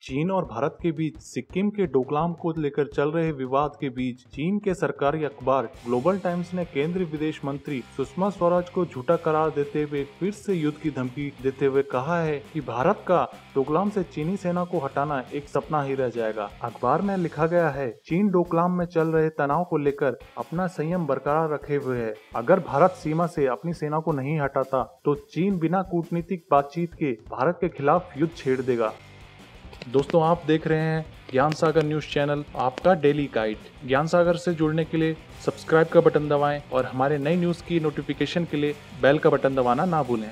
चीन और भारत के बीच सिक्किम के डोकलाम को लेकर चल रहे विवाद के बीच चीन के सरकारी अखबार ग्लोबल टाइम्स ने केंद्रीय विदेश मंत्री सुषमा स्वराज को झूठा करार देते हुए फिर से युद्ध की धमकी देते हुए कहा है कि भारत का डोकलाम से चीनी सेना को हटाना एक सपना ही रह जाएगा। अखबार में लिखा गया है, चीन डोकलाम में चल रहे तनाव को लेकर अपना संयम बरकरार रखे हुए है। अगर भारत सीमा से अपनी सेना को नहीं हटाता तो चीन बिना कूटनीतिक बातचीत के भारत के खिलाफ युद्ध छेड़ देगा। दोस्तों, आप देख रहे हैं ज्ञान सागर न्यूज चैनल, आपका डेली गाइड। ज्ञान सागर से जुड़ने के लिए सब्सक्राइब का बटन दबाएं और हमारे नई न्यूज की नोटिफिकेशन के लिए बेल का बटन दबाना ना भूलें।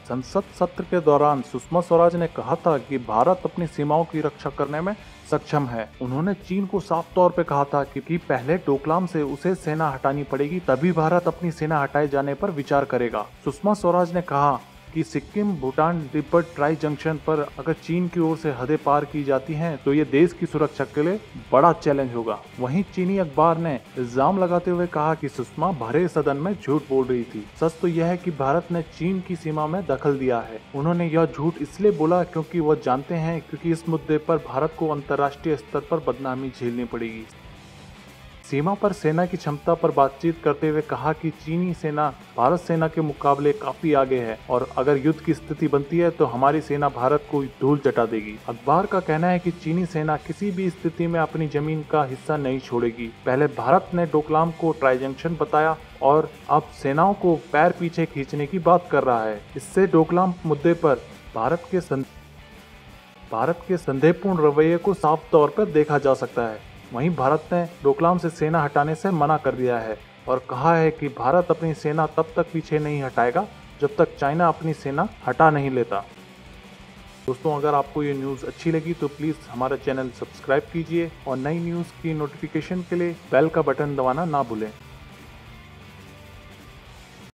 संसद सत्र के दौरान सुषमा स्वराज ने कहा था कि भारत अपनी सीमाओं की रक्षा करने में सक्षम है। उन्होंने चीन को साफ तौर पे कहा था कि पहले डोकलाम से उसे सेना हटानी पड़ेगी, तभी भारत अपनी सेना हटाए जाने पर विचार करेगा। सुषमा स्वराज ने कहा कि सिक्किम भूटान तिब्बत ट्राई जंक्शन पर अगर चीन की ओर से हदें पार की जाती हैं तो ये देश की सुरक्षा के लिए बड़ा चैलेंज होगा। वहीं चीनी अखबार ने इल्जाम लगाते हुए कहा कि सुषमा भरे सदन में झूठ बोल रही थी। सच तो यह है कि भारत ने चीन की सीमा में दखल दिया है। उन्होंने यह झूठ इसलिए बोला क्योंकि वह जानते हैं क्योंकि इस मुद्दे पर भारत को अंतर्राष्ट्रीय स्तर पर बदनामी झेलनी पड़ेगी। सीमा पर सेना की क्षमता पर बातचीत करते हुए कहा कि चीनी सेना भारत सेना के मुकाबले काफी आगे है और अगर युद्ध की स्थिति बनती है तो हमारी सेना भारत को धूल चटा देगी। अखबार का कहना है कि चीनी सेना किसी भी स्थिति में अपनी जमीन का हिस्सा नहीं छोड़ेगी। पहले भारत ने डोकलाम को ट्राई जंक्शन बताया और अब सेनाओं को पैर पीछे खींचने की बात कर रहा है। इससे डोकलाम मुद्दे पर भारत के संदेहपूर्ण रवैये को साफ तौर पर देखा जा सकता है। वहीं भारत ने डोकलाम से सेना हटाने से मना कर दिया है और कहा है कि भारत अपनी सेना तब तक पीछे नहीं हटाएगा जब तक चाइना अपनी सेना हटा नहीं लेता। दोस्तों, अगर आपको ये न्यूज़ अच्छी लगी तो प्लीज़ हमारा चैनल सब्सक्राइब कीजिए और नई न्यूज़ की नोटिफिकेशन के लिए बेल का बटन दबाना ना भूलें।